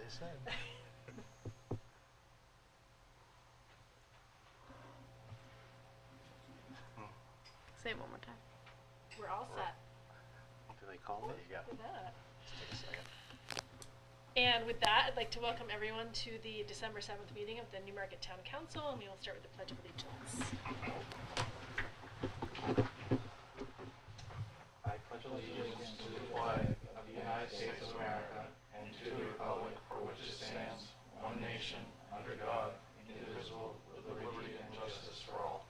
said. Say it one more time. We're all set. Do they call me? There you go. Just take a second. And with that, I'd like to welcome everyone to the December 7th meeting of the Newmarket Town Council, and we will start with the Pledge of Allegiance. I pledge allegiance to the flag of the United States of America and to the republic for which it stands, one nation, under God, indivisible, with liberty and justice for all.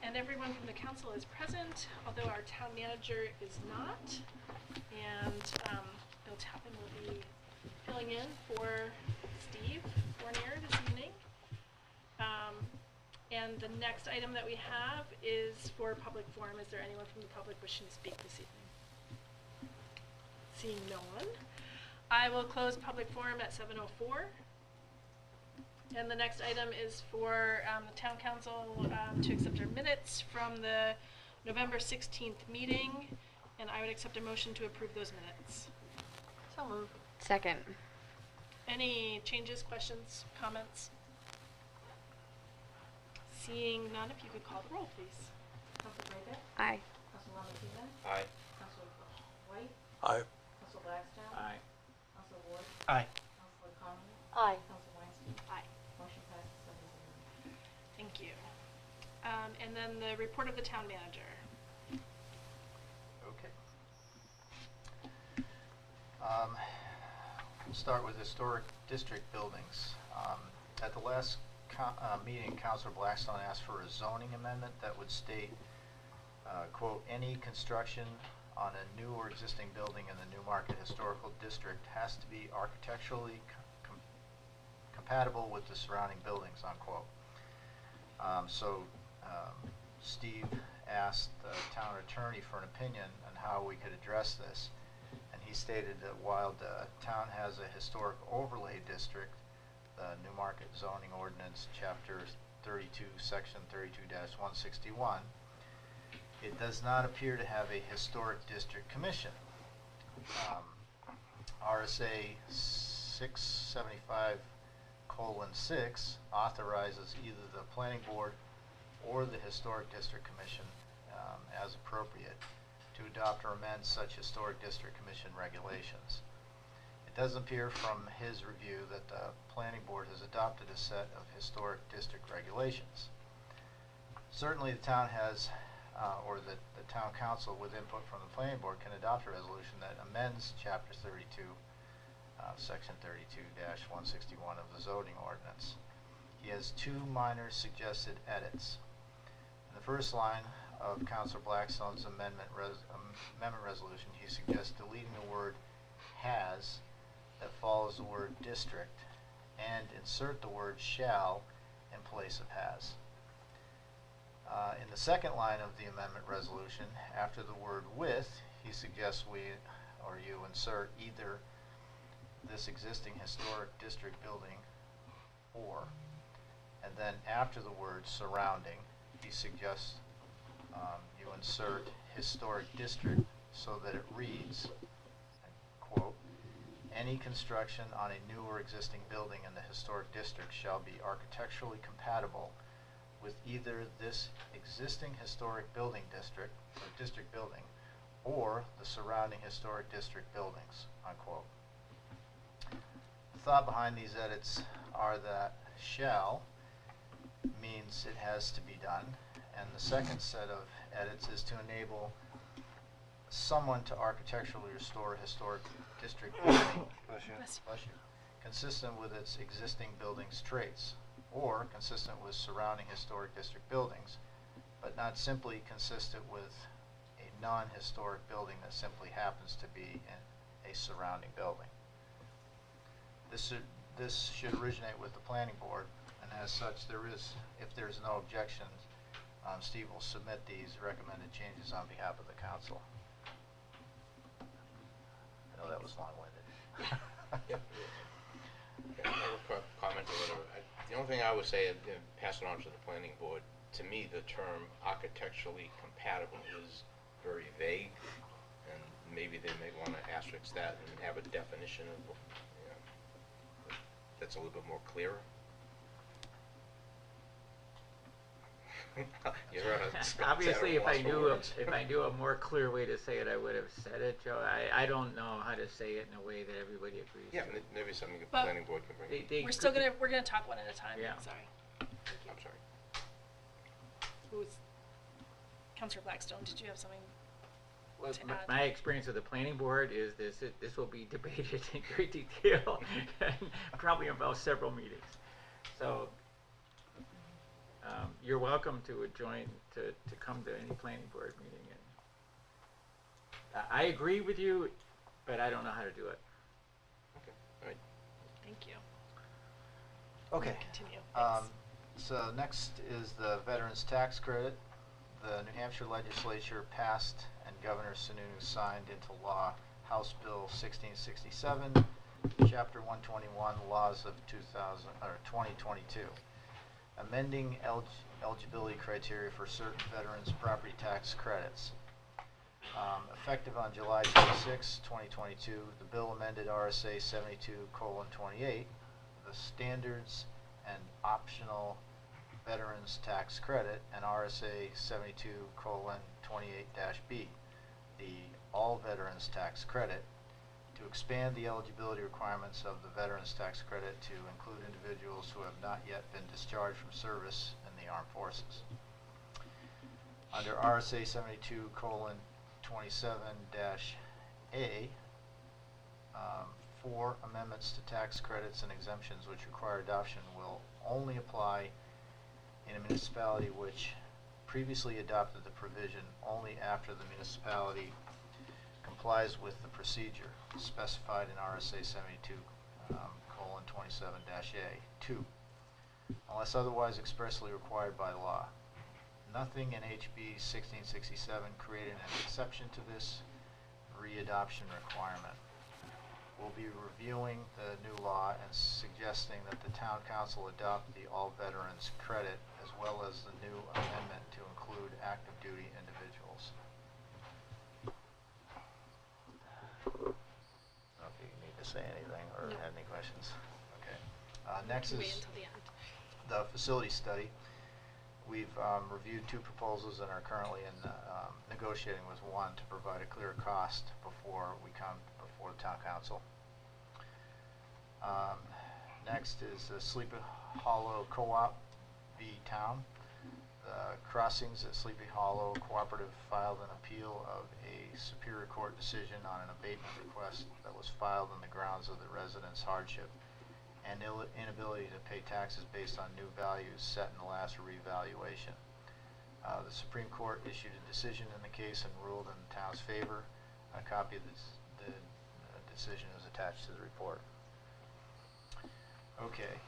And everyone from the council is present, although our town manager is not. And Bill Tappan will be filling in for Steve Fournier this evening. And the next item that we have is for public forum. Is there anyone from the public wishing to speak this evening? Seeing no one, I will close public forum at 7:04. And the next item is for the town council to accept our minutes from the November 16th meeting, and I would accept a motion to approve those minutes. So moved. Second. Any changes, questions, comments? Seeing none, if you could call the roll, please. Council Braybeck? Aye. Council Lamatida? Aye. Council White? Aye. Council Blackstone? Aye. Council Ward? Aye. Council Connolly? Aye. Council Weinstein? Aye. Motion passes 7-0. Thank you. And then the report of the town manager. Okay. We'll start with historic district buildings. At the last meeting, Councilor Blackstone asked for a zoning amendment that would state, quote, any construction on a new or existing building in the Newmarket Historical District has to be architecturally compatible with the surrounding buildings, unquote. Steve asked the town attorney for an opinion on how we could address this, and he stated that while the town has a historic overlay district, the Newmarket zoning ordinance, chapter 32, section 32-161, it does not appear to have a historic district commission. RSA 675:6 authorizes either the planning board or the Historic District Commission, as appropriate, to adopt or amend such Historic District Commission regulations. It does appear from his review that the Planning Board has adopted a set of Historic District regulations. Certainly the town has, or the Town Council with input from the Planning Board can adopt a resolution that amends Chapter 32, Section 32-161 of the zoning ordinance. He has two minor suggested edits. In the first line of Councilor Blackstone's amendment resolution, he suggests deleting the word has that follows the word district and insert the word shall in place of has. In the second line of the amendment resolution, after the word with, he suggests you insert either this existing historic district building or, and then after the word surrounding, he suggests you insert historic district so that it reads, quote, any construction on a new or existing building in the historic district shall be architecturally compatible with either this existing historic building district or district building or the surrounding historic district buildings, unquote. The thought behind these edits are that shall means it has to be done, and the second set of edits is to enable someone to architecturally restore a historic district building consistent with its existing building's traits, or consistent with surrounding historic district buildings, but not simply consistent with a non-historic building that simply happens to be in a surrounding building. This should originate with the planning board, and as such, if there's no objections, Steve will submit these recommended changes on behalf of the council. I know that was long-winded. I have a comment or whatever. The only thing I would say, and pass it on to the planning board, to me the term architecturally compatible is very vague. fix that and have a definition of, you know, that's a little bit more clearer. You're on a spot. Obviously, if Lost I for knew words. if I knew a more clear way to say it, I would have said it, Joe. I don't know how to say it in a way that everybody agrees. Yeah, to. maybe something the But planning board can bring. We're still gonna, we're gonna talk one at a time. Yeah. Sorry. I'm sorry. Who's, Councilor Blackstone, did you have something? Well, to my, add? my experience with the planning board is this will be debated in great detail, and probably about several meetings. So you're welcome to join to come to any planning board meeting. And I agree with you, but I don't know how to do it. Okay, all right. Thank you. Okay. Continue. So next is the Veterans Tax Credit. The New Hampshire Legislature passed and Governor Sununu signed into law House Bill 1667, Chapter 121, Laws of 2022, amending eligibility criteria for certain veterans' property tax credits. Effective on July 26, 2022, the bill amended RSA 72:28, the standards and optional veterans tax credit, and RSA 72:28-B, the all veterans tax credit, to expand the eligibility requirements of the veterans tax credit to include individuals who have not yet been discharged from service in the armed forces. Under RSA 72:27-A, 4 amendments to tax credits and exemptions which require adoption will only apply in a municipality which previously adopted the provision only after the municipality complies with the procedure specified in RSA 72:27-A. 2. Unless otherwise expressly required by law. Nothing in HB 1667 created an exception to this readoption requirement. We'll be reviewing the new law and suggesting that the town council adopt the all veterans credit as well as the new amendment to include active duty individuals. I don't know if you need to say anything or No. have any questions. Okay. Next Wait is until the end. the facility study. We've reviewed 2 proposals and are currently in negotiating with one to provide a clear cost before we come before the town council. Next is the Sleepy Hollow Co-op v. Town. The Crossings at Sleepy Hollow Cooperative filed an appeal of a Superior Court decision on an abatement request that was filed on the grounds of the residents' hardship and inability to pay taxes based on new values set in the last revaluation. The Supreme Court issued a decision in the case and ruled in the town's favor. A copy of the decision is attached to the report. Okay.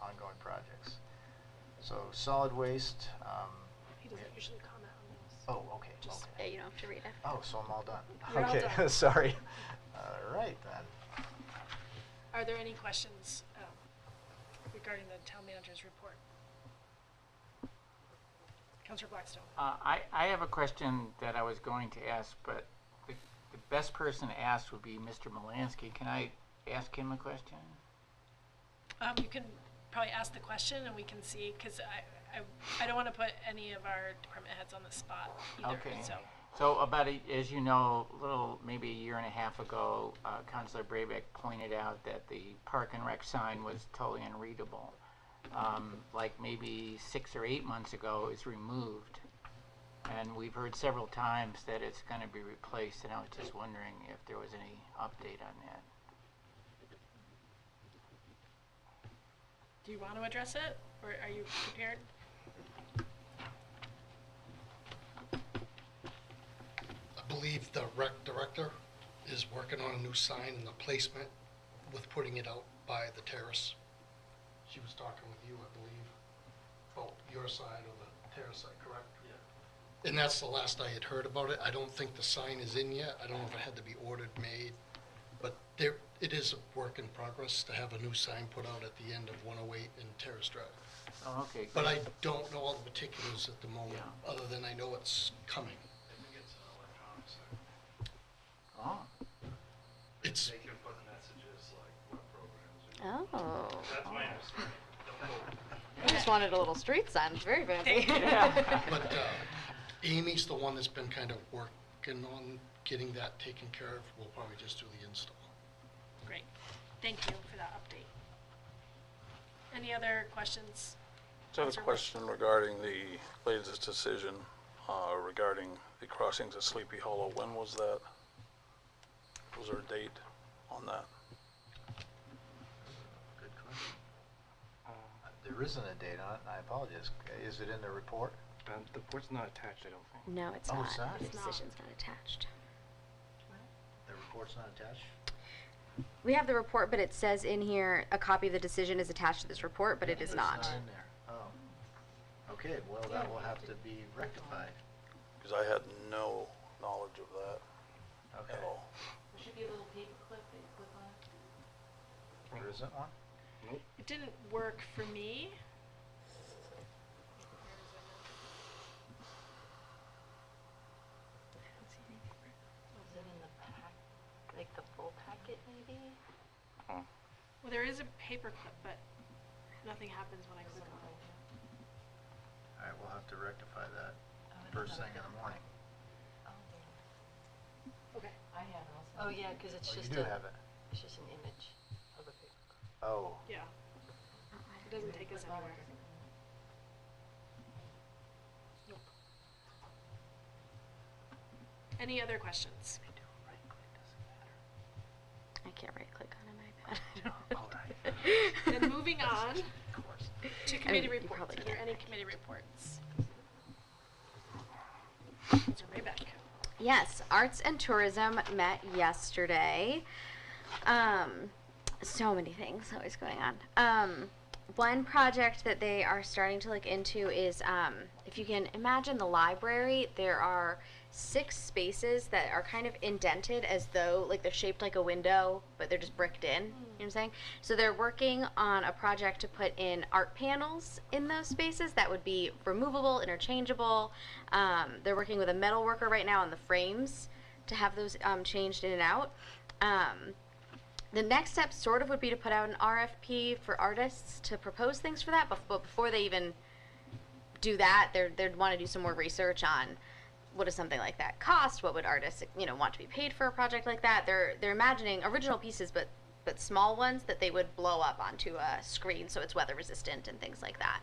Ongoing projects. So solid waste. He doesn't usually comment on those. Oh, okay. Just- Yeah, Okay. you don't have to read it. Oh, so I'm all done. You're all Okay, done. sorry. All right then. Are there any questions regarding the town manager's report? Councilor Blackstone. I have a question that I was going to ask, but the best person to ask would be Mr. Melansky. Can I ask him a question? You can probably ask the question and we can see, because I don't want to put any of our department heads on the spot either. Okay. So about, as you know, maybe a year and a half ago, Councilor Brabeck pointed out that the Park and Rec sign was totally unreadable. Like maybe 6 or 8 months ago, it's removed. And we've heard several times that it's going to be replaced, and I was just wondering if there was any update on that. do you want to address it, or are you prepared? I believe the rec director is working on a new sign and the placement with putting it out by the terrace. She was talking with you, I believe, about your side or the terrace side, correct? Yeah. And that's the last I had heard about it. I don't think the sign is in yet. I don't know if it had to be ordered, made, but it is a work in progress to have a new sign put out at the end of 108 and Terrace Drive. Oh, okay. But great. I don't know all the particulars at the moment, Yeah. other than I know it's coming. Oh. That's my understanding. I just wanted a little street sign. It's very fancy. But Amy's the one that's been kind of working on getting that taken care of. We'll probably just do the install. Great. Thank you for that update. Any other questions? So I have a Councilor question regarding the latest decision regarding the crossings at Sleepy Hollow. When was that? Was there a date on that? Good question. There isn't a date on it, and I apologize. Is it in the report? The report's not attached, I don't think. No, it's Oh, not. it's not? The decision's not attached. The report's not attached? We have the report, but it says in here a copy of the decision is attached to this report, but it is It's not. not in there. Oh. Okay, well, that will have to be rectified. Because I had no knowledge of that Okay. at all. There should be a little paper clip that you click on. There isn't one? It didn't work for me. Was it in the pack, like the full packet maybe? Well, there is a paper clip, but nothing happens when I click on it. All right, we'll have to rectify that first thing in the morning. Okay. I have it also. Oh, yeah, because it's Oh, you just do have it. it's just an image of a paper. Oh, Yeah. It doesn't take us anywhere. Nope. Any other questions? I can't right click on an iPad. all right. Then moving on Of course. to committee you reports. probably Are there can't. any committee reports? Councilor Raybeck. Yes, Arts and Tourism met yesterday. So many things always going on. One project that they are starting to look into is, if you can imagine the library, there are 6 spaces that are kind of indented as though, like they're shaped like a window, but they're just bricked in. You know what I'm saying? So they're working on a project to put in art panels in those spaces that would be removable, interchangeable. They're working with a metal worker right now on the frames to have those changed in and out. The next step sort of would be to put out an RFP for artists to propose things for that, but before they even do that, they'd want to do some more research on what does something like that cost, what would artists, want to be paid for a project like that. They're imagining original pieces, but small ones that they would blow up onto a screen so it's weather resistant and things like that,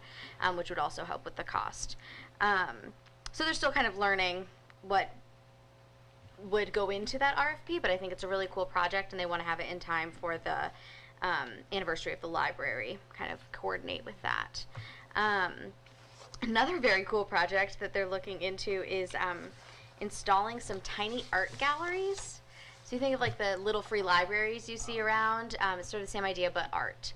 which would also help with the cost. So they're still kind of learning what would go into that RFP, but I think it's a really cool project and they want to have it in time for the anniversary of the library, kind of coordinate with that. Another very cool project that they're looking into is installing some tiny art galleries. So you think of like the little free libraries you see around, it's sort of the same idea but art.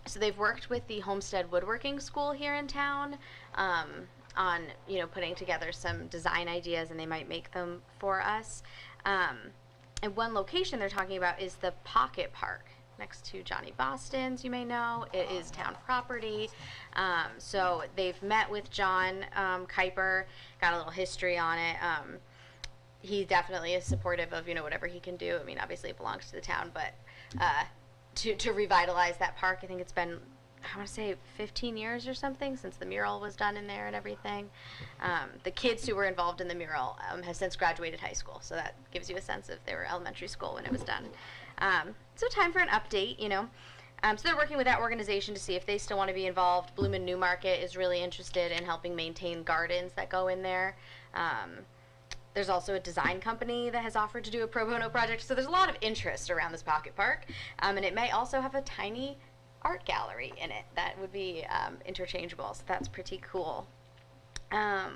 So they've worked with the Homestead Woodworking School here in town on putting together some design ideas, and they might make them for us. And one location they're talking about is the Pocket Park next to Johnny Boston's, you may know. It is town property. So they've met with John Kuiper, got a little history on it. He definitely is supportive of whatever he can do. I mean, obviously it belongs to the town, but to revitalize that park, I think it's been, I want to say 15 years or something since the mural was done in there and everything. The kids who were involved in the mural have since graduated high school, so that gives you a sense of they were elementary school when it was done. So time for an update, so they're working with that organization to see if they still want to be involved. Bloom and Newmarket is really interested in helping maintain gardens that go in there. There's also a design company that has offered to do a pro bono project, so there's a lot of interest around this Pocket Park, and it may also have a tiny art gallery in it that would be interchangeable, so that's pretty cool. I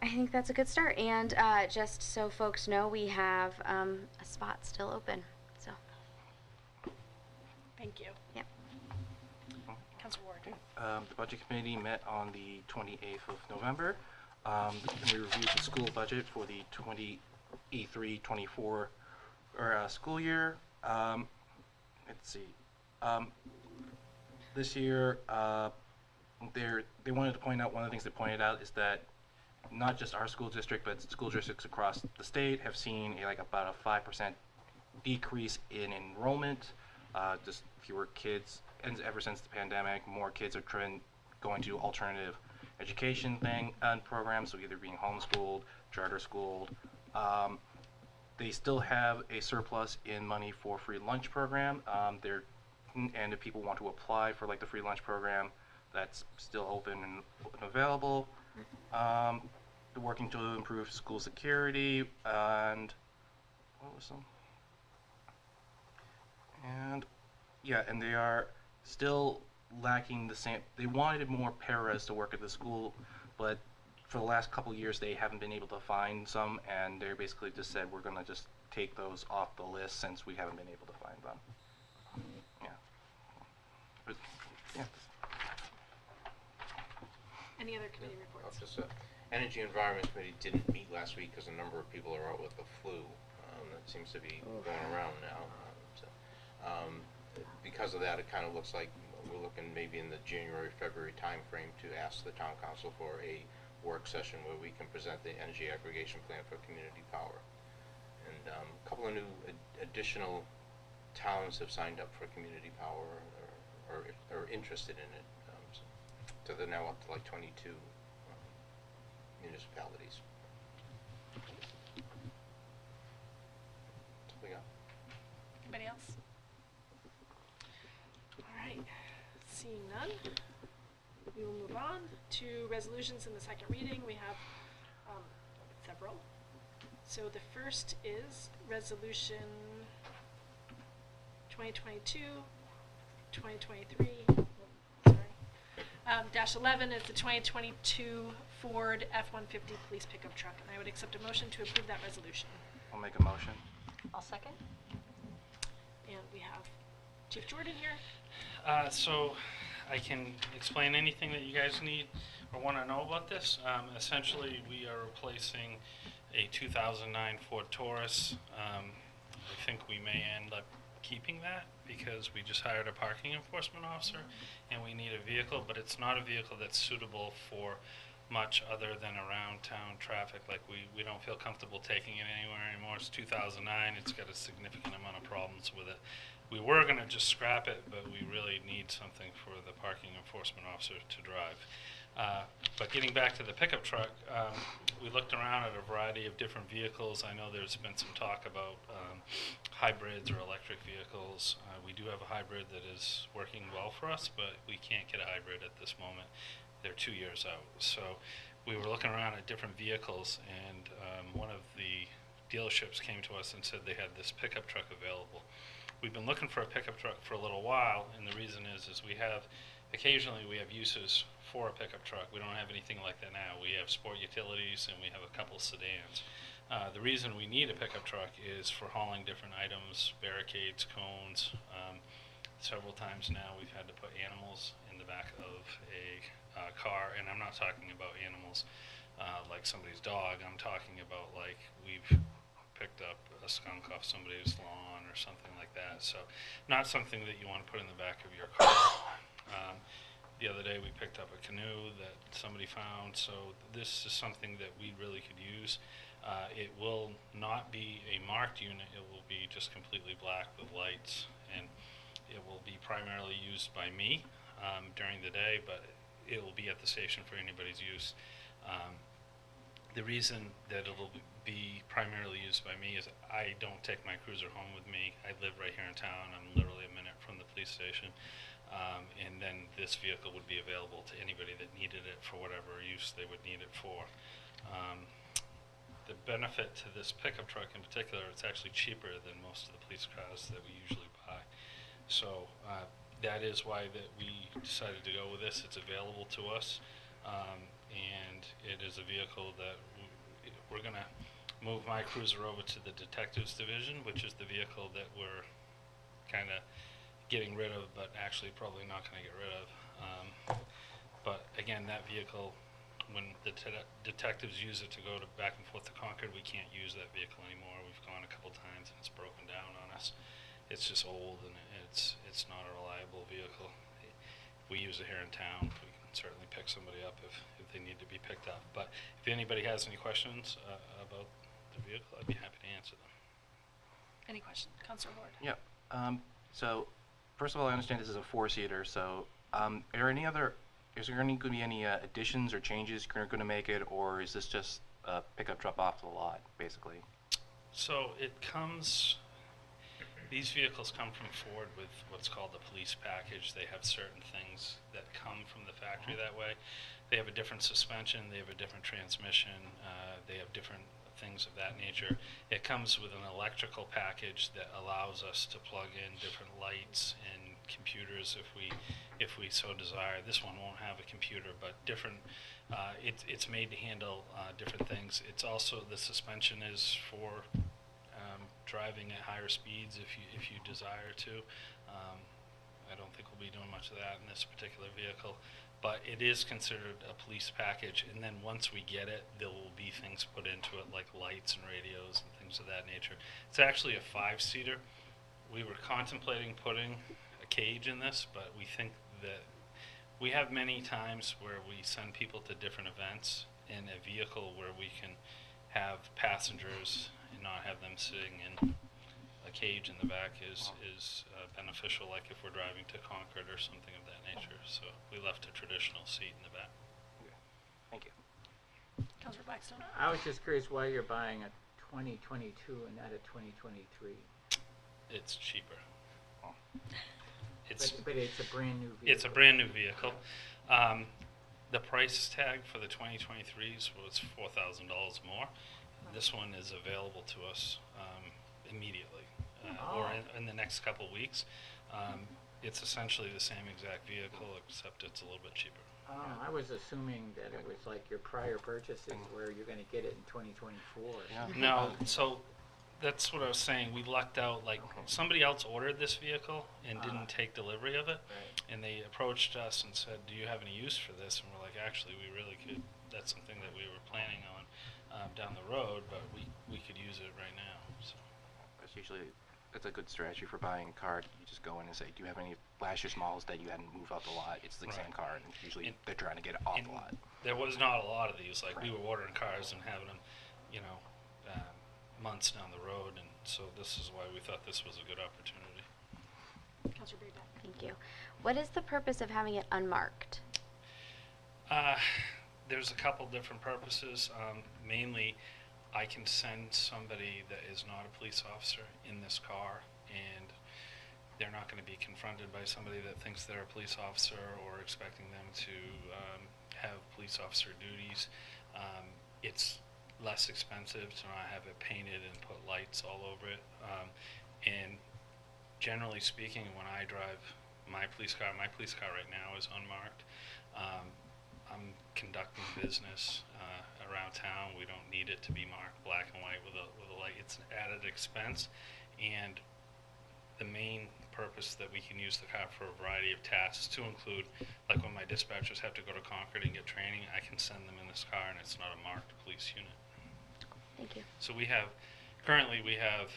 think that's a good start, and just so folks know, we have a spot still open, so. Thank you. Yep. Councilor Ward. The Budget Committee met on the 28th of November. We reviewed the school budget for the 23-24 school year. Let's see. This year, they wanted to point out, one of the things they pointed out is that not just our school district, but school districts across the state have seen about a 5% decrease in enrollment, just fewer kids, and ever since the pandemic, more kids are going to alternative education programs, so either being homeschooled, charter schooled. They still have a surplus in money for free lunch program. And if people want to apply for like the free lunch program, that's still open and available. They're working to improve school security, and what was some? And yeah, and they are still lacking the same. They wanted more paras to work at the school, but for the last couple years they haven't been able to find some, and they basically just said we're gonna just take those off the list since we haven't been able to find them. Yeah. But, yeah. Any other committee reports? Energy Environment Committee didn't meet last week because a number of people are out with the flu. That seems to be going around now. Because of that, it kind of looks like we're looking maybe in the January, February timeframe to ask the town council for a work session where we can present the energy aggregation plan for community power. And a couple of new additional towns have signed up for community power or are interested in it. So they're now up to like 22 municipalities. That's all we got. Anybody else? All right, seeing none, we will move on to resolutions in the second reading. We have several. So the first is resolution 2022-2023. Dash 11 is the 2022 Ford F-150 police pickup truck, and I would accept a motion to approve that resolution. I'll make a motion. I'll second. And we have Chief Jordan here. So I can explain anything that you guys need or want to know about this. Essentially, we are replacing a 2009 Ford Taurus. I think we may end up keeping that because we just hired a parking enforcement officer and we need a vehicle, but it's not a vehicle that's suitable for much other than around town traffic. Like we don't feel comfortable taking it anywhere anymore. It's 2009, it's got a significant amount of problems with it. We were going to just scrap it, but we really need something for the parking enforcement officer to drive. But getting back to the pickup truck, we looked around at a variety of different vehicles. I know there's been some talk about hybrids or electric vehicles. We do have a hybrid that is working well for us, but we can't get a hybrid at this moment. They're 2 years out. So we were looking around at different vehicles, and one of the dealerships came to us and said they had this pickup truck available. We've been looking for a pickup truck for a little while, and the reason is occasionally we have uses for a pickup truck. We don't have anything like that now. We have sport utilities and we have a couple sedans. The reason we need a pickup truck is for hauling different items, barricades, cones. Several times now we've had to put animals in the back of a car, and I'm not talking about animals like somebody's dog. I'm talking about like we've picked up a skunk off somebody's lawn or something like that. So not something that you want to put in the back of your car. The other day we picked up a canoe that somebody found, so this is something that we really could use. It will not be a marked unit, it will be just completely black with lights, and it will be primarily used by me during the day, but it will be at the station for anybody's use. The reason that it will be primarily used by me is I don't take my cruiser home with me. I live right here in town. I'm literally a minute from the police station. And then this vehicle would be available to anybody that needed it for whatever use they would need it for. The benefit to this pickup truck in particular, it's actually cheaper than most of the police cars that we usually buy. So that is why that we decided to go with this. It's available to us. And it is a vehicle that we're going to move my cruiser over to the detectives division, which is the vehicle that we're kind of getting rid of, but actually probably not going to get rid of. But again, that vehicle, when the detectives use it to go back and forth to Concord, we can't use that vehicle anymore. We've gone a couple times and it's broken down on us. It's just old and it's not a reliable vehicle. We use it here in town. We can certainly pick somebody up if they need to be picked up. But if anybody has any questions about the vehicle, I'd be happy to answer them. Any questions? Councilor Ward? Yeah. So, first of all, I understand this is a 4-seater. So, is there going to be any additions or changes you're going to make it, or is this just a pickup drop off the lot, basically? So these vehicles come from Ford with what's called the police package. They have certain things that come from the factory that way. They have a different suspension, they have a different transmission, they have different things of that nature. It comes with an electrical package that allows us to plug in different lights and computers if we so desire. This one won't have a computer, but different. It's made to handle different things. It's also, the suspension is for driving at higher speeds if you desire to. I don't think we'll be doing much of that in this particular vehicle, but it is considered a police package, and then once we get it, there will be things put into it like lights and radios and things of that nature. It's actually a 5-seater. We were contemplating putting a cage in this, but we think that we have many times where we send people to different events in a vehicle where we can have passengers and not have them sitting in a cage in the back is beneficial, like if we're driving to Concord or something of that nature. So we left a traditional seat in the back. Okay. Thank you. Councilor Blackstone? I was just curious why you're buying a 2022 and not a 2023. It's cheaper. But it's a brand new vehicle. It's a brand new vehicle. The price tag for the 2023s was $4,000 more. This one is available to us immediately, or in the next couple weeks. It's essentially the same exact vehicle, except it's a little bit cheaper. I was assuming that it was like your prior purchases where you're going to get it in 2024. Yeah. No, so that's what I was saying. We lucked out. Like somebody else ordered this vehicle and didn't take delivery of it, and they approached us and said, "Do you have any use for this?" And we're like, "Actually, we really could. That's something that we were planning on down the road, but we could use it right now." So That's a good strategy for buying a car. You just go in and say, "Do you have any last year's models that you hadn't moved off the lot?" It's the same car, and usually they're trying to get it off the lot. There was not a lot of these. Like we were ordering cars and having them, months down the road, and so this is why we thought this was a good opportunity. Councilor Brayback? Thank you. What is the purpose of having it unmarked? There's a couple different purposes. Mainly, I can send somebody that is not a police officer in this car, and they're not going to be confronted by somebody that thinks they're a police officer or expecting them to have police officer duties. It's less expensive to not have it painted and put lights all over it. And generally speaking, when I drive my police car right now is unmarked. I'm conducting business around town. We don't need it to be marked black and white with a light. It's an added expense, and the main purpose that we can use the car for a variety of tasks, to include, like when my dispatchers have to go to Concord and get training, I can send them in this car, and it's not a marked police unit. Thank you. So currently we have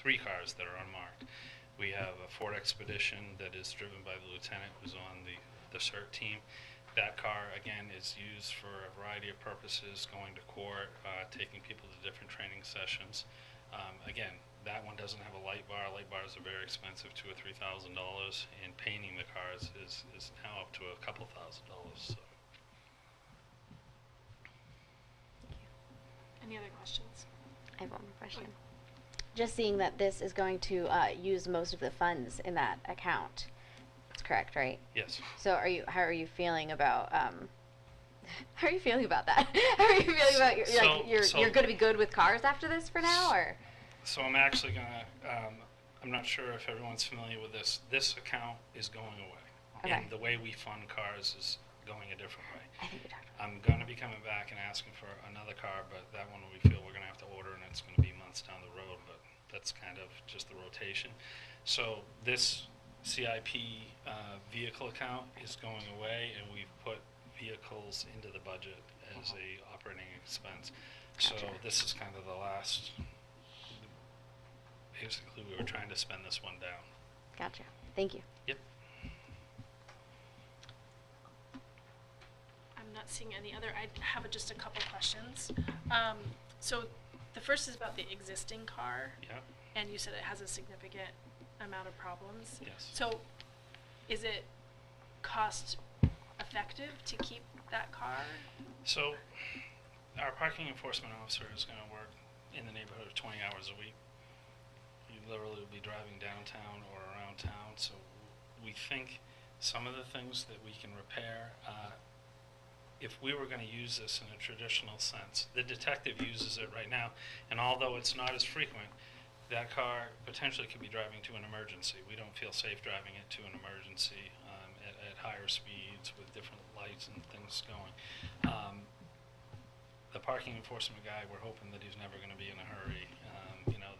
3 cars that are unmarked. We have a Ford Expedition that is driven by the lieutenant who's on the CERT team. That car, again, is used for a variety of purposes, going to court, taking people to different training sessions. Again, that one doesn't have a light bar. Light bars are very expensive, $2,000 or $3,000, and painting the cars is now up to a couple $1,000s. So. Any other questions? I have one more question. Just seeing that this is going to use most of the funds in that account. That's correct, right? Yes. So how are you feeling about how are you feeling about that? How are you feeling about you're going to be good with cars after this for now, or? So I'm actually gonna. I'm not sure if everyone's familiar with this. This account is going away, and the way we fund cars is going a different way. I think we talked about I'm going to be coming back and asking for another car, but that one we feel we're going to have to order, and it's going to be months down the road, but that's kind of just the rotation. So this CIP vehicle account is going away, and we've put vehicles into the budget as a operating expense. So this is kind of the last, basically we were trying to spend this one down. Gotcha. Thank you. Yep. I'm not seeing any other. I have just a couple questions. So The first is about the existing car, Yeah, and you said it has a significant amount of problems. yes. So, is it cost effective to keep that car? So, our parking enforcement officer is gonna work in the neighborhood of 20 hours a week. You literally will be driving downtown or around town, so we think some of the things that we can repair, if we were gonna use this in a traditional sense, the detective uses it right now, and although it's not as frequent, that car potentially could be driving to an emergency. We don't feel safe driving it to an emergency at higher speeds with different lights and things going. The parking enforcement guy, we're hoping that he's never going to be in a hurry,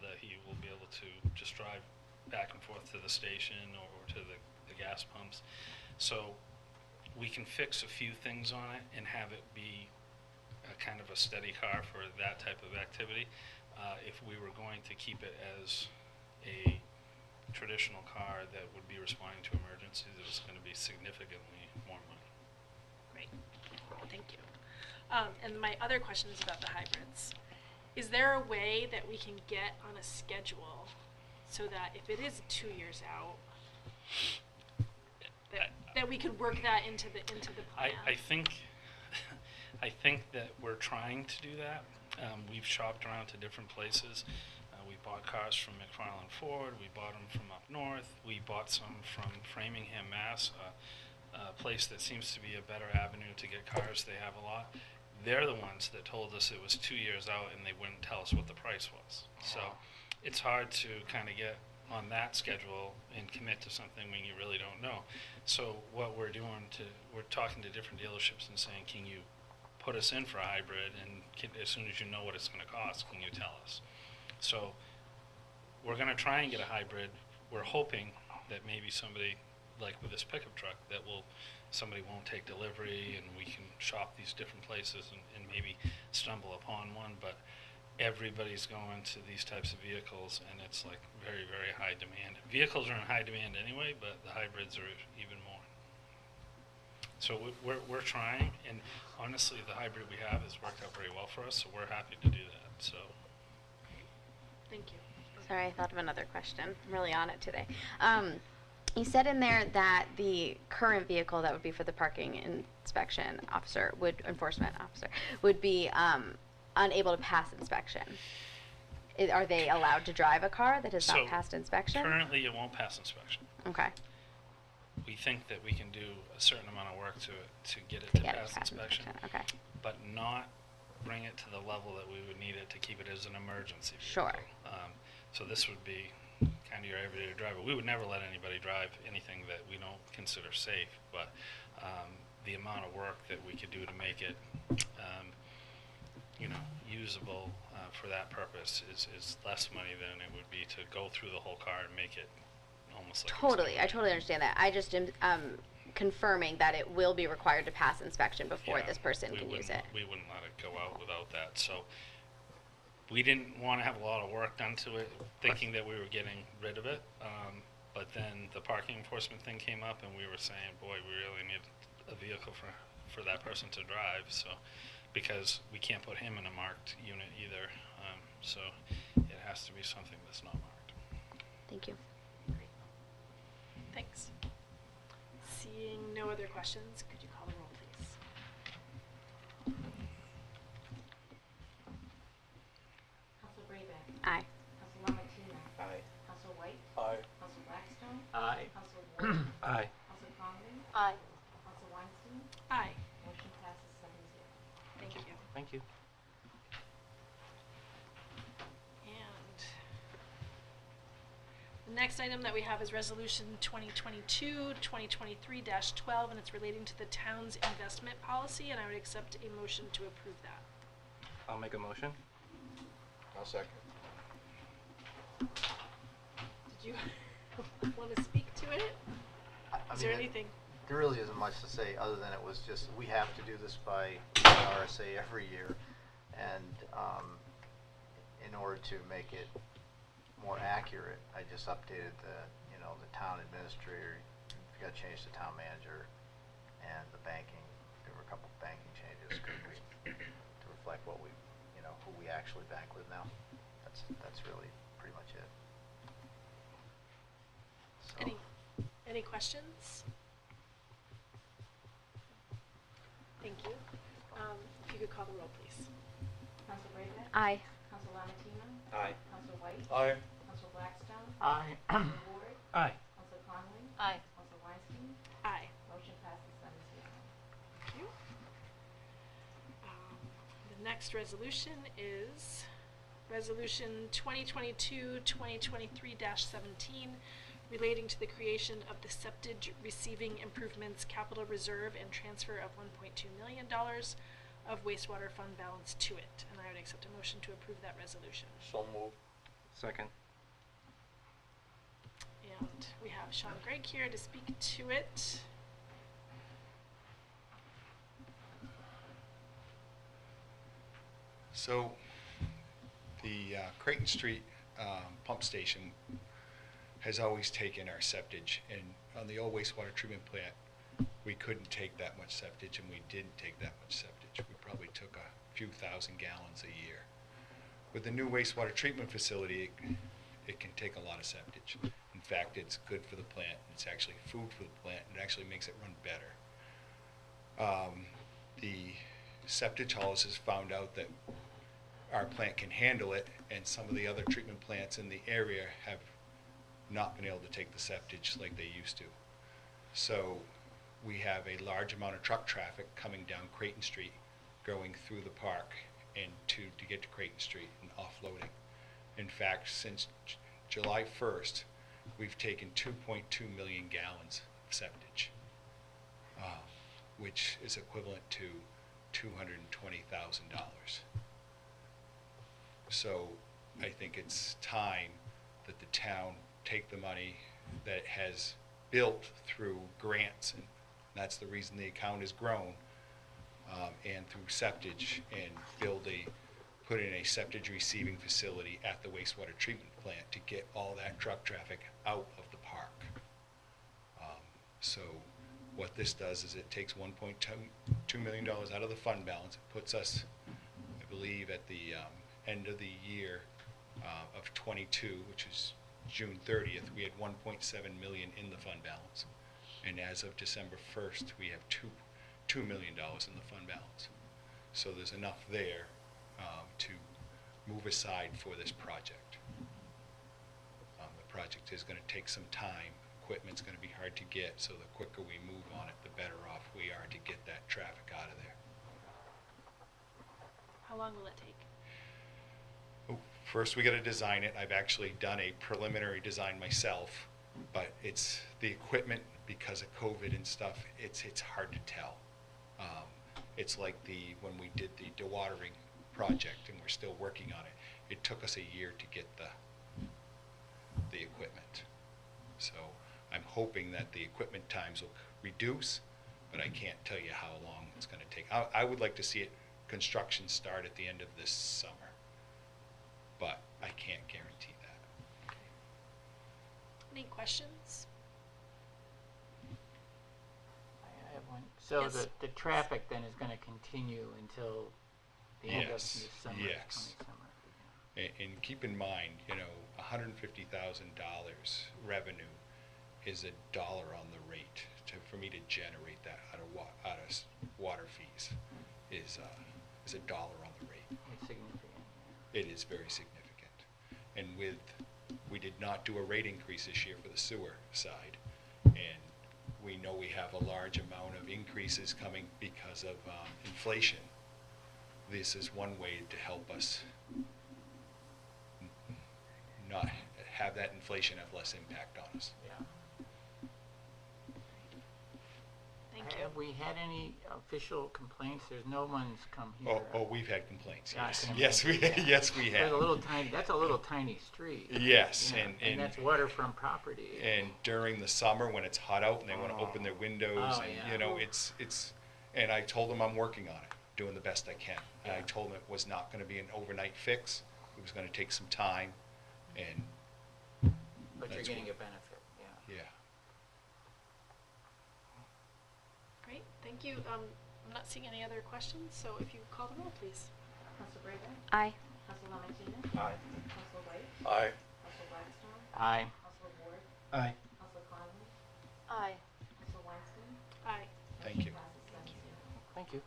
that he will be able to just drive back and forth to the station or to the gas pumps. So we can fix a few things on it and have it be a kind of a steady car for that type of activity. If we were going to keep it as a traditional car that would be responding to emergencies, it's going to be significantly more money. Great, thank you. And my other question is about the hybrids. Is there a way that we can get on a schedule so that if it is 2 years out, that we could work that into the plan? I think I think that we're trying to do that. We've shopped around to different places. We bought cars from McFarland Ford. We bought them from up north. We bought some from Framingham, Mass, a place that seems to be a better avenue to get cars. They have a lot. They're the ones that told us it was 2 years out and they wouldn't tell us what the price was. So it's hard to kind of get on that schedule and commit to something when you really don't know. So what we're doing, we're talking to different dealerships and saying, can you put us in for a hybrid, and as soon as you know what it's going to cost, can you tell us? So we're going to try and get a hybrid. We're hoping that maybe somebody, like with this pickup truck, somebody won't take delivery and we can shop these different places and maybe stumble upon one. But everybody's going to these types of vehicles, and it's like very, very high demand. Vehicles are in high demand anyway, but the hybrids are even more. So we're trying, and honestly, the hybrid we have has worked out very well for us, so we're happy to do that. So. Thank you. Sorry, I thought of another question. I'm really on it today. You said in there that the current vehicle that would be for the parking inspection officer, enforcement officer, would be unable to pass inspection. Are they allowed to drive a car that has not passed inspection? Currently, it won't pass inspection. Okay. We think that we can do a certain amount of work to it to get it to pass inspection, okay. but not bring it to the level that we would need it to keep it as an emergency vehicle. Sure. So this would be kind of your everyday driver. We would never let anybody drive anything that we don't consider safe, but the amount of work that we could do to make it, usable for that purpose is less money than it would be to go through the whole car and make it almost like. Totally, I totally understand that. I just am confirming that it will be required to pass inspection before this person can use it. We wouldn't let it go out without that. So we didn't want to have a lot of work done to it, thinking that we were getting rid of it. But then the parking enforcement thing came up, and we were saying, boy, we really need a vehicle for that person to drive. So because we can't put him in a marked unit either. So it has to be something that's not marked. Thank you. Thanks. Seeing no other questions, could you call the roll, please? Council Brayback. Aye. Council Lamartina. Aye. Council White. Aye. Council Blackstone. Aye. Council Ward. Aye. Council Conlon. Aye. Council Weinstein. Aye. Motion passes 7-0. Thank you. Thank you. And the next item that we have is Resolution 2022-2023-12, and it's relating to the town's investment policy, and I would accept a motion to approve that. I'll make a motion. I'll second. Did you want to speak to it? Is there anything? There really isn't much to say other than it was just, we have to do this by RSA every year. And in order to make it more accurate, I just updated the town administrator, got changed to town manager, and the banking, there were a couple of banking changes to reflect what we, who we we actually bank with now. That's really pretty much it. So, Any questions? Thank you. If you could call the roll, please. Council Brayback? Aye. Council Lamatino? Aye. Council White? Aye. Council Blackstone? Aye. Council Ward? Aye. Council Conley? Aye. Council Weinstein? Aye. Motion passes 7-0. Thank you. The next resolution is Resolution 2022-2023-17, relating to the creation of the Septage Receiving Improvements Capital Reserve and transfer of $1.2 million of wastewater fund balance to it. And I would accept a motion to approve that resolution. So moved. Second. And we have Sean Gregg here to speak to it. So, the Creighton Street pump station has always taken our septage, and on the old wastewater treatment plant, we couldn't take that much septage, and we didn't take that much septage. We probably took a few thousand gallons a year. With the new wastewater treatment facility, it can take a lot of septage. In fact, it's good for the plant. It's actually food for the plant. It actually makes it run better. The septage haulers has found out that our plant can handle it, and some of the other treatment plants in the area have not been able to take the septage like they used to. So we have a large amount of truck traffic coming down Creighton Street, going through the park and to get to Creighton Street and offloading. In fact, since July 1st, we've taken 2.2 million gallons of septage, which is equivalent to $220,000. So I think it's time that the town take the money that it has built through grants, and that's the reason the account has grown, and through septage, and put in a septage receiving facility at the wastewater treatment plant to get all that truck traffic out of the park. So what this does is it takes $1.2 million out of the fund balance. It puts us, I believe, at the end of the year of 22, which is June 30th, we had 1.7 million in the fund balance. And as of December 1st, we have $2 million in the fund balance. So there's enough there to move aside for this project. The project is going to take some time. Equipment's going to be hard to get, so the quicker we move on it, the better off we are to get that traffic out of there. How long will it take? Oh, first we got to design it. I've actually done a preliminary design myself, but it's the equipment, because of COVID and stuff, it's hard to tell. It's like when we did the dewatering project, and we're still working on it. It took us a year to get the equipment. So I'm hoping that the equipment times will reduce, but I can't tell you how long it's going to take. I would like to see construction start at the end of this summer, but I can't guarantee that. Any questions? I have one. So Yes. the traffic then is going to continue until the end of Yes, the summer? yes. Summer. And keep in mind, $150,000 revenue is $1 on the rate. For me to generate that out of water fees is $1 on the rate. It's significant. It is very significant. And we did not do a rate increase this year for the sewer side, and we know we have a large amount of increases coming because of inflation. This is one way to help us not have that inflation have less impact on us. Yeah. Thank you. Have we had any official complaints? There's no one's come here. Oh, we've had complaints. Yeah, I Yes, can yes, we imagine, yeah. yes we That's have. a little tiny street. Yes, Yeah, and that's waterfront property. And during the summer when it's hot out and they want to open their windows, Oh, and yeah. it's and I told them I'm working on it, doing the best I can. And I Yeah. told them it was not going to be an overnight fix. It was going to take some time, and But you're that's getting a what- benefit, yeah. yeah. Great, thank you. I'm not seeing any other questions, so if you call the roll, please. Council Brayback? Aye. Council Lamartine? Aye. Council White? Aye. Council Blackstone? Aye. Council Ward? Aye. Council Conley? Aye. Council Weinstein? Aye. Thank you. Motion passes 7-0. Thank you.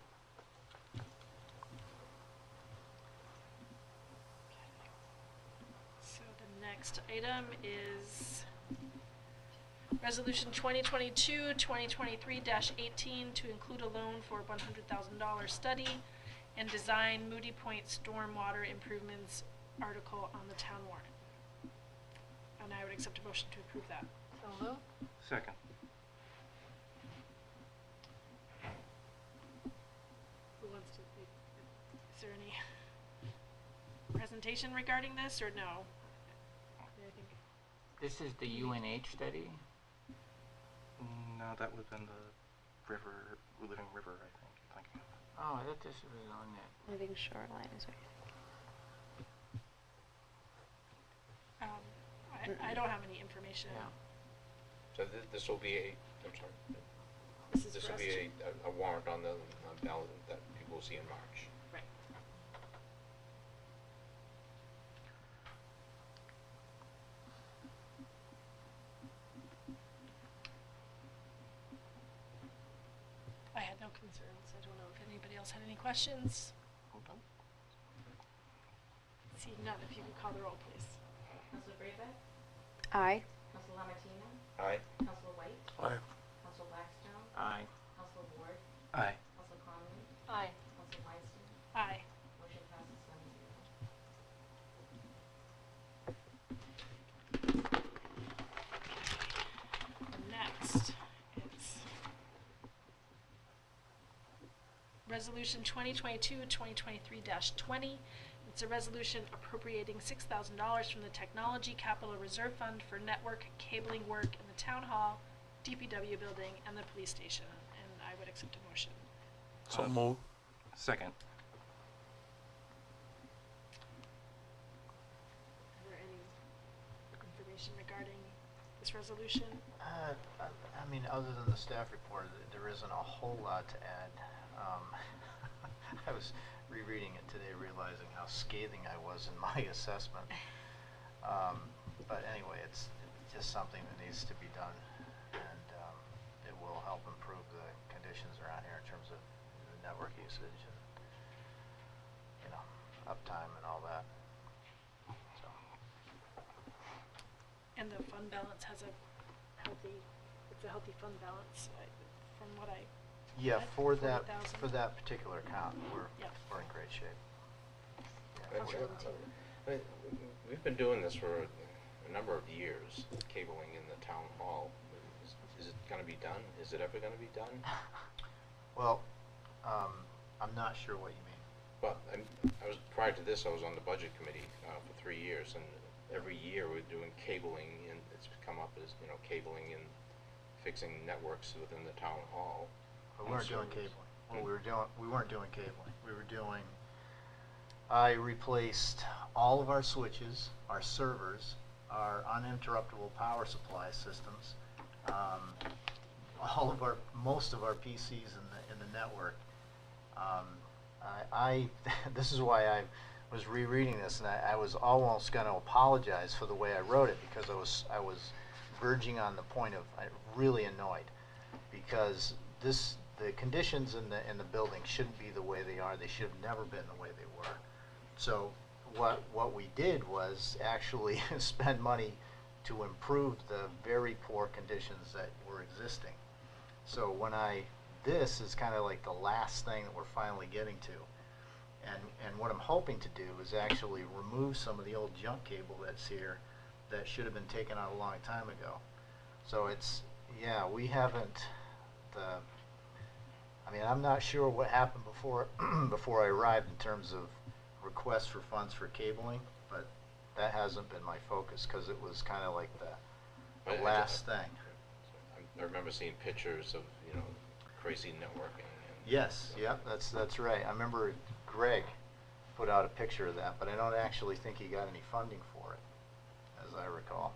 So the next item is Resolution 2022-2023-18 to include a loan for $100,000 study and design Moody Point stormwater improvements article on the town warrant. And I would accept a motion to approve that. So moved. Second. Who wants to, is there any presentation regarding this or no? I think This is the UNH study? No, that would have been the river, living river, I think. I'm thinking of. Oh, I thought this was on that. Living shoreline is what I don't have any information. Yeah. So this will be I'm sorry, This is this for will us be to- a warrant on the ballot that people will see in March. Right. I had no concerns. I don't know if anybody else had any questions. Seeing none, if you could call the roll, please. Council Brayback? Aye. Council Lamartine? Aye. Council White? Aye. Council Blackstone? Aye. Council Ward? Aye. Council Conley? Aye. Council Weinstein? Aye. Motion passes 7-0. Next is Resolution 2022-2023-20. It's a resolution appropriating $6,000 from the Technology Capital Reserve Fund for network cabling work in the Town Hall, DPW building, and the police station. And I would accept a motion. So move. Second. Is there any information regarding this resolution? I mean, other than the staff report, there isn't a whole lot to add. I was rereading it today, realizing how scathing I was in my assessment. But anyway, it's just something that needs to be done, and it will help improve the conditions around here in terms of the network usage and, you know, uptime and all that. So. And the fund balance has a healthy, it's a healthy fund balance, from what I Yeah, read, for that 40,000. for that particular account, we're Yep. we're in great shape. And Council so- Lamartine. I mean, we've been doing this for a number of years, cabling in the town hall. Is it gonna be done? Is it ever gonna be done? Well, I'm not sure what you mean. But prior to this, I was on the budget committee for 3 years, and every year we're doing cabling, and it's come up as, cabling and fixing networks within the town hall. We weren't and doing servers. cabling. What we weren't doing cabling. I replaced all of our switches, our servers, our uninterruptible power supply systems, most of our PCs in the network. This is why I was rereading this, and I was almost going to apologize for the way I wrote it, because I was verging on the point of really annoyed, because the conditions in the building shouldn't be the way they are. They should have never been the way they were. So what we did was actually spend money to improve the very poor conditions that were existing. So this is kind of like the last thing that we're finally getting to. And what I'm hoping to do is actually remove some of the old junk cable that's here that should have been taken out a long time ago. So we haven't, I'm not sure what happened before I arrived in terms of requests for funds for cabling, but that hasn't been my focus, because it was kind of like the last thing. I remember seeing pictures of, crazy networking. Yes, that's right. I remember Greg put out a picture of that, but I don't actually think he got any funding for it, as I recall.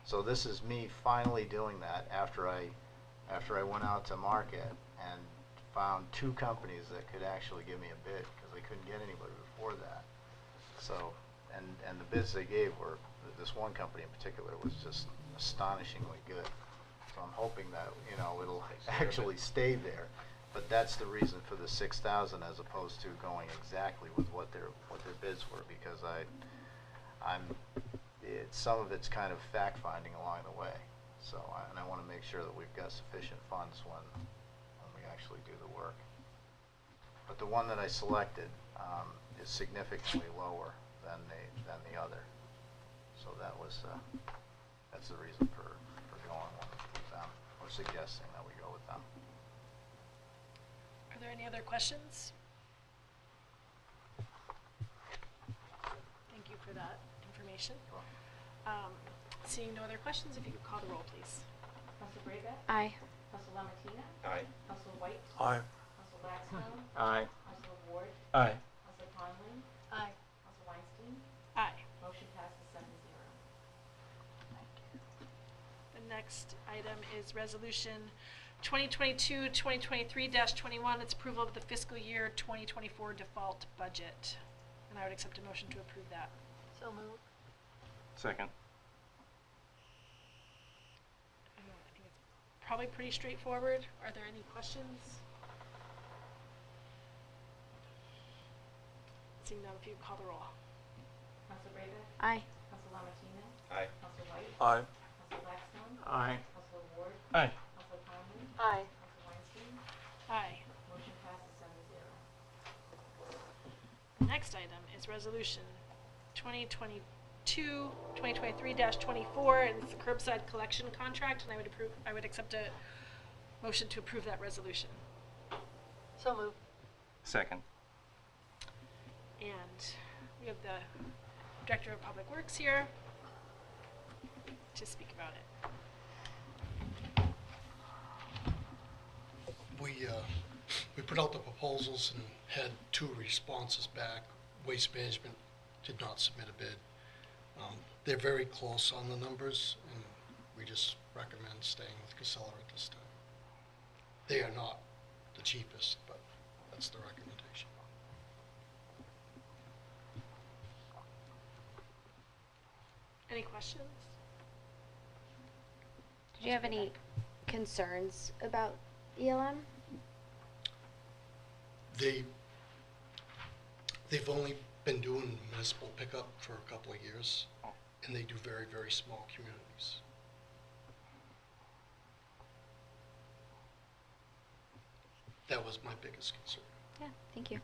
So this is me finally doing that after I went out to market and found 2 companies that could actually give me a bid, because they couldn't get anybody before that. So, and the bids they gave were, this one company in particular was just astonishingly good. So I'm hoping that, you know, it'll actually stay there. But that's the reason for the 6,000 as opposed to going exactly with what their bids were, because some of it's kind of fact finding along the way. So and I want to make sure that we've got sufficient funds when we actually do the work. But the one that I selected is significantly lower than the other. So that's the reason for going with them, or suggesting that we go with them. Are there any other questions? Thank you for that information. Seeing no other questions, if you could call the roll, please. Council Brayback? Aye. Council Lamatina? Aye. Council White? Aye. Council Blackstone? Aye. Council Ward? Aye. Council Conley? Aye. Council Weinstein? Aye. Motion passes 7-0. The next item is Resolution 2022-2023-21. It's approval of the fiscal year 2024 default budget. And I would accept a motion to approve that. So moved. Second. I think it's probably pretty straightforward. Are there any questions? Seeing none, if you call the roll. Council Brayback? Aye. Council Lamatina? Aye. Council White? Aye. Council Blackstone? Aye. Council Ward? Aye. Council Conley? Aye. Council Weinstein? Aye. Motion passes 7-0. The next item is Resolution 2022-2023-24, and it's the curbside collection contract, and I would accept a motion to approve that resolution. So moved. Second. And we have the Director of Public Works here to speak about it. We put out the proposals and had 2 responses back. Waste Management did not submit a bid. They're very close on the numbers, and we just recommend staying with Casella at this time. They are not the cheapest, but that's the recommendation. Any questions? Did you have any concerns about ELM? They've only been doing municipal pickup for a couple of years, and they do very, very small communities. That was my biggest concern. Yeah, thank you.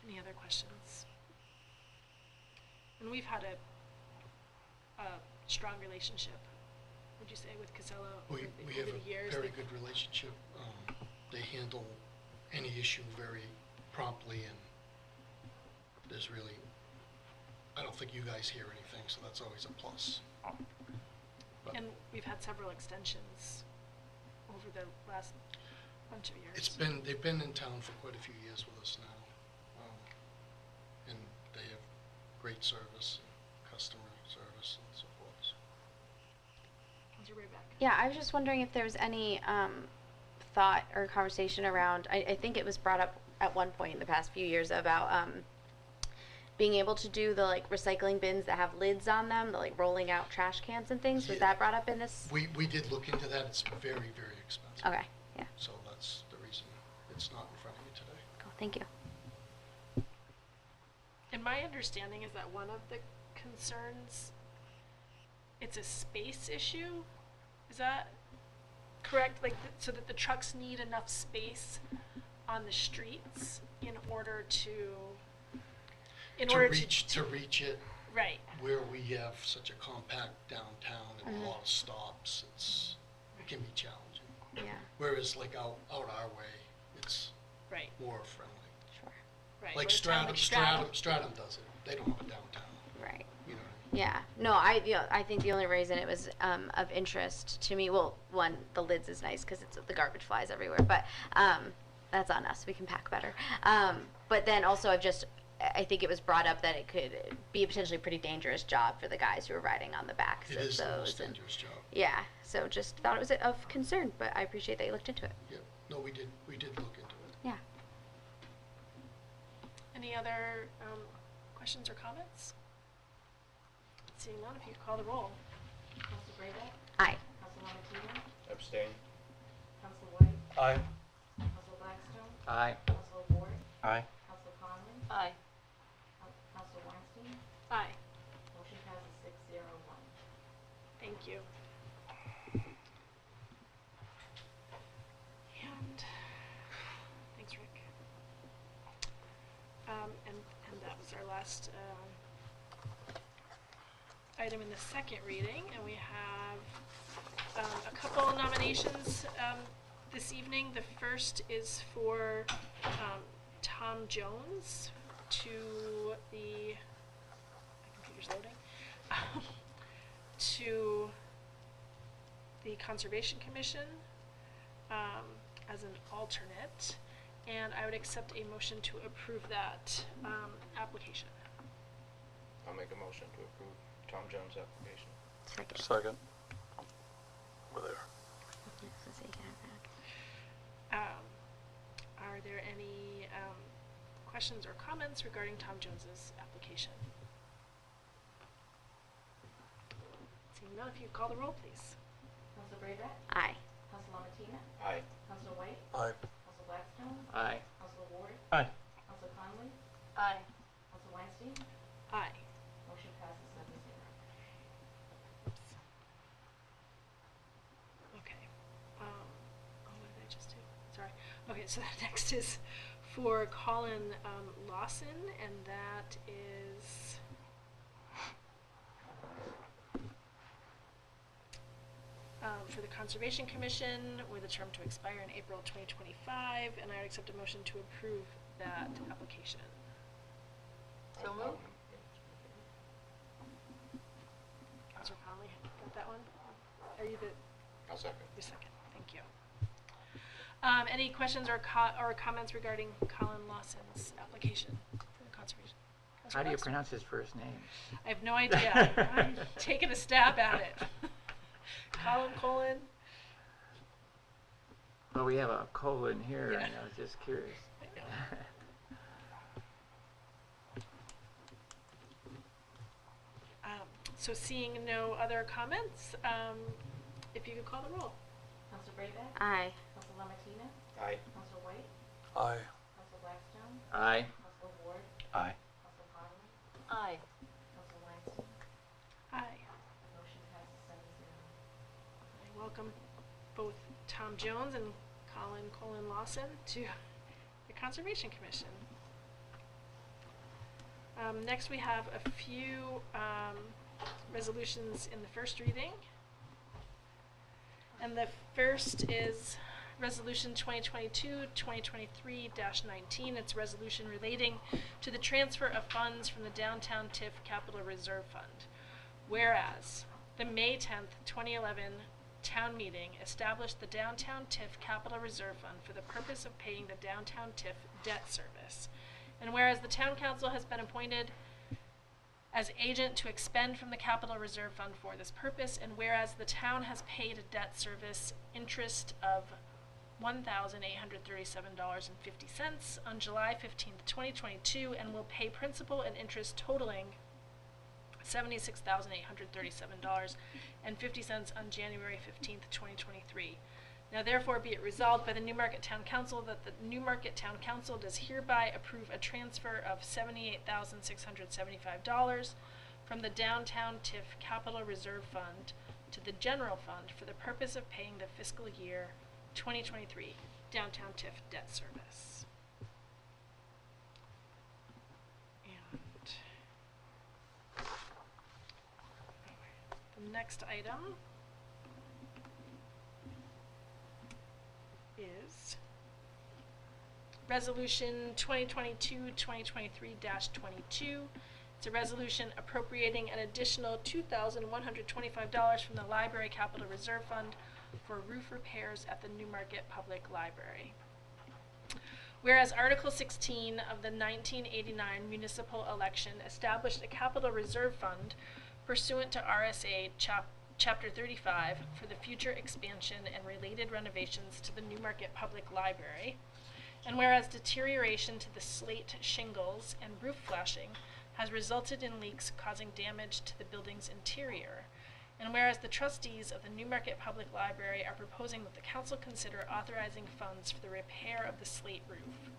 Any other questions? And we've had a strong relationship, would you say, with Casella We have over the years? a very good relationship. They handle any issue very promptly, and there's really, I don't think you guys hear anything, so that's always a plus. But And we've had several extensions over the last bunch of years. they've been in town for quite a few years with us now. And they have great service, customer service, and so forth. Councilor Rayback. Yeah, I was just wondering if there was any thought or conversation around, I think it was brought up at one point in the past few years about being able to do the like recycling bins that have lids on them, the like rolling out trash cans and things. Was Yeah. that brought up in this? We did look into that. It's very, very expensive. Okay, yeah, So that's the reason it's not in front of you today. cool, thank you. And my understanding is that one of the concerns, it's a space issue. Is that correct? Like, so that the trucks need enough space on the streets in order to, To reach it right. where we have such a compact downtown and Mhm. a lot of stops, it can be challenging. Yeah, Whereas like out our way, it's Right, more friendly. sure, right. Like Whereas town Stratham does it. They don't have a downtown, right. you know what I mean? Yeah, no, I think the only reason it was of interest to me, well, one, the lids is nice because the garbage flies everywhere, but that's on us. We can pack better. But then also I think it was brought up that it could be a potentially pretty dangerous job for the guys who are riding on the backs It of is the those. most And dangerous job. yeah, so just thought it was of concern, but I appreciate that you looked into it. Yeah, no, we did look into it. Yeah. Any other questions or comments? Seeing none, if you could call the roll. Council Brayback? Aye. Council Lomachenko? Abstain. Council White? Aye. Council Blackstone? Aye. Council Ward? Aye. Council Conley? Aye. Council Weinstein? Aye. Motion passes 6-0-1. Thank you. And thanks, Rick. And that was our last item in the second reading, and we have a couple naminations this evening. The first is for Tom Jones to the, my computer's loading, to the Conservation Commission as an alternate, and I would accept a motion to approve that application. I'll make a motion to approve Tom Jones' application. Second. Second. Over there. Are there any questions or comments regarding Tom Jones's application? Seeing none, if you call the roll, please. Council Brayback? Aye. Council Lomachenko? Aye. Council White? Aye. Council Blackstone? Aye. Council Ward? Aye. Council Conley? Aye. Council Weinstein? Aye. Motion passes 7-0. Oops. Okay. What did I just do? Sorry. Okay, so that next is for Colin Lawson, and that is for the Conservation Commission with a term to expire in April 2025, and I would accept a motion to approve that application. So moved. Councilor Conley, got that one? Are you the I'll second. second? Thank you. Any questions or comments regarding Colin Lawson's application for the conservation? How do you Councilor pronounce his first name? Blackstone? I have no idea. I'm taking a stab at it. Colin. Well, we have a colon here, Yeah. and I was just curious. So seeing no other comments, if you could call the roll. Council Brayback? Aye. Council Lomachenko? Aye. Council White? Aye. Council Blackstone? Aye. Council Ward? Aye. Council Conley? Aye. Council Weinstein? Aye. Motion passes 7-0. I welcome both Tom Jones and Colin Lawson to the Conservation Commission. Next we have a few resolutions in the first reading. And the first is Resolution 2022-2023-19. It's a resolution relating to the transfer of funds from the Downtown TIF Capital Reserve Fund. Whereas the May 10th, 2011 town meeting established the Downtown TIF Capital Reserve Fund for the purpose of paying the Downtown TIF debt service. And whereas the town council has been appointed as agent to expend from the Capital Reserve Fund for this purpose, and whereas the town has paid a debt service interest of $1,837.50 on July 15th, 2022, and will pay principal and interest totaling $76,837.50 on January 15th, 2023. Now therefore be it resolved by the Newmarket Town Council that the Newmarket Town Council does hereby approve a transfer of $78,675 from the Downtown TIF Capital Reserve Fund to the General Fund for the purpose of paying the fiscal year 2023 Downtown TIF debt service. And the next item is Resolution 2022-2023-22. It's a resolution appropriating an additional $2,125 from the Library Capital Reserve Fund for roof repairs at the Newmarket Public Library. Whereas Article 16 of the 1989 municipal election established a capital reserve fund pursuant to RSA Chapter 35 for the future expansion and related renovations to the Newmarket Public Library. And whereas deterioration to the slate shingles and roof flashing has resulted in leaks causing damage to the building's interior. And whereas the trustees of the Newmarket Public Library are proposing that the council consider authorizing funds for the repair of the slate roof.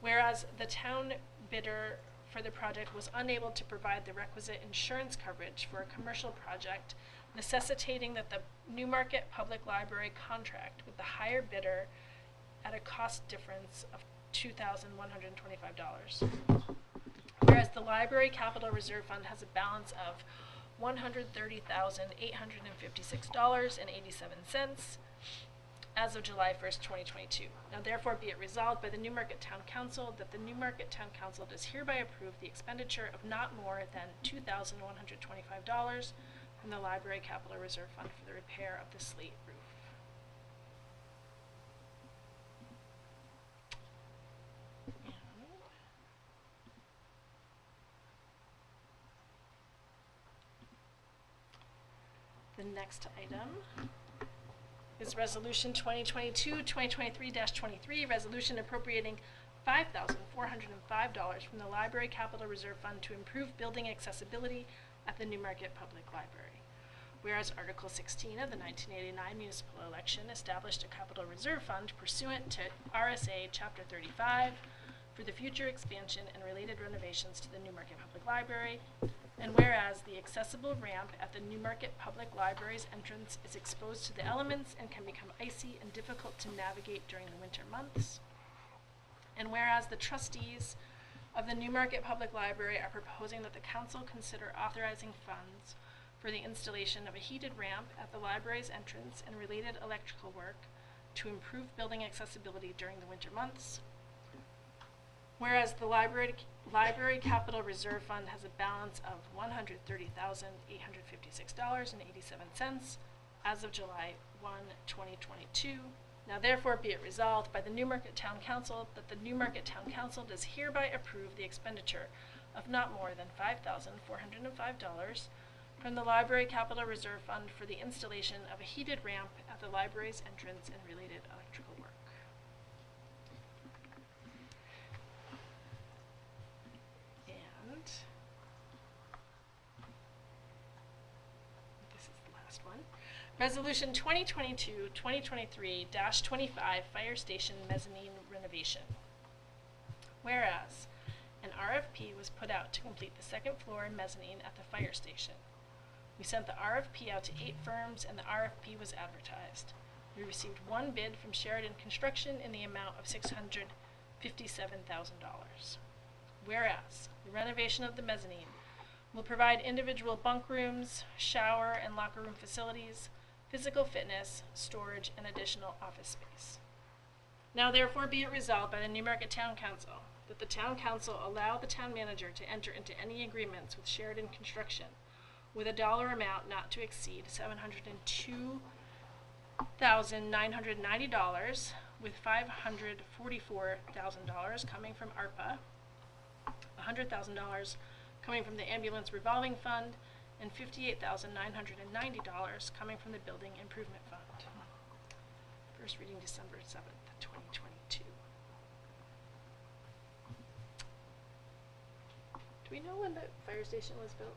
Whereas the town bidder for the project was unable to provide the requisite insurance coverage for a commercial project, necessitating that the Newmarket Public Library contract with the higher bidder at a cost difference of $2,125. Whereas the Library Capital Reserve Fund has a balance of $130,856.87 as of July 1st, 2022. Now therefore be it resolved by the Newmarket Town Council that the Newmarket Town Council does hereby approve the expenditure of not more than $2,125 from the Library Capital Reserve Fund for the repair of the slate roof. The next item is Resolution 2022-2023-23, resolution appropriating $5,405 from the Library Capital Reserve Fund to improve building accessibility at the Newmarket Public Library. Whereas Article 16 of the 1989 municipal election established a capital reserve fund pursuant to RSA Chapter 35 for the future expansion and related renovations to the Newmarket Public Library. And whereas the accessible ramp at the Newmarket Public Library's entrance is exposed to the elements and can become icy and difficult to navigate during the winter months. And whereas the trustees of the Newmarket Public Library are proposing that the council consider authorizing funds for the installation of a heated ramp at the library's entrance and related electrical work to improve building accessibility during the winter months. Whereas the Library Capital Reserve Fund has a balance of $130,856.87 as of July 1, 2022. Now therefore be it resolved by the Newmarket Town Council that the Newmarket Town Council does hereby approve the expenditure of not more than $5,405 from the Library Capital Reserve Fund for the installation of a heated ramp at the library's entrance and related electrical work. And this is the last one. Resolution 2022-2023-25 Fire Station Mezzanine Renovation. Whereas an RFP was put out to complete the second floor mezzanine at the fire station. We sent the RFP out to 8 firms and the RFP was advertised. We received one bid from Sheridan Construction in the amount of $657,000. Whereas the renovation of the mezzanine will provide individual bunk rooms, shower and locker room facilities, physical fitness, storage, and additional office space. Now therefore be it resolved by the Newmarket Town Council that the Town Council allow the Town Manager to enter into any agreements with Sheridan Construction with a dollar amount not to exceed $702,990, with $544,000 coming from ARPA, $100,000 coming from the Ambulance Revolving Fund, and $58,990 coming from the Building Improvement Fund. First reading December 7th, 2022. Do we know when the fire station was built?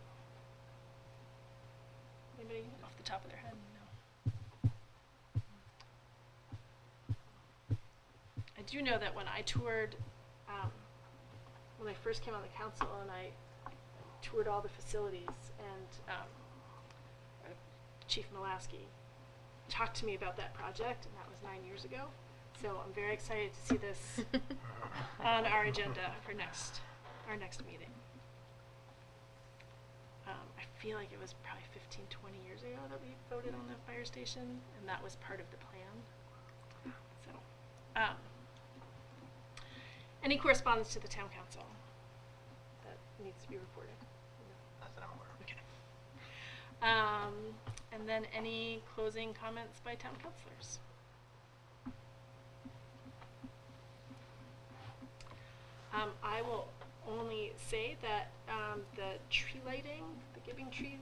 Anybody off the top of their head? No. I do know that when I toured, when I first came on the council and I toured all the facilities, and Chief Mulaski talked to me about that project, and that was 9 years ago. So I'm very excited to see this on our agenda for our next meeting. I feel like it was probably 15, 20 years ago that we voted on the fire station, and that was part of the plan. So, any correspondence to the Town Council that needs to be reported? Not that I'm aware of. Okay. And then any closing comments by town councilors? I will only say that the tree lighting, the giving tree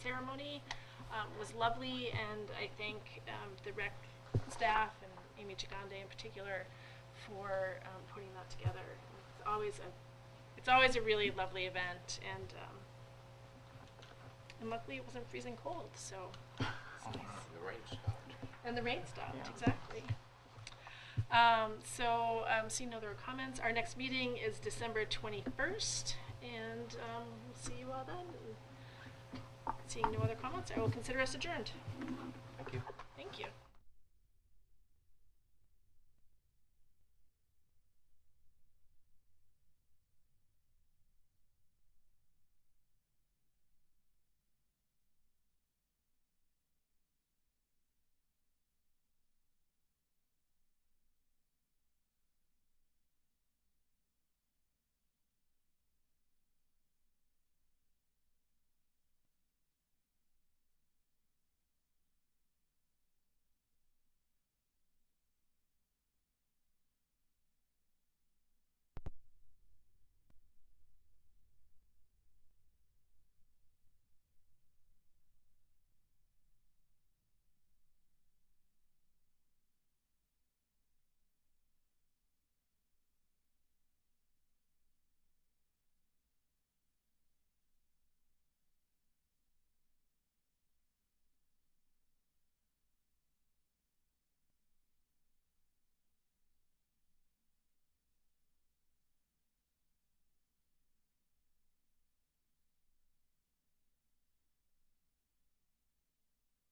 ceremony was lovely, and I thank the rec staff and Amy Chagande in particular for putting that together. It's always a really lovely event, and luckily it wasn't freezing cold, so it's nice. The rain stopped. And the rain stopped, Yeah. exactly. Seeing no other comments, our next meeting is December 21st, and we'll see you all then. Seeing no other comments, I will consider us adjourned.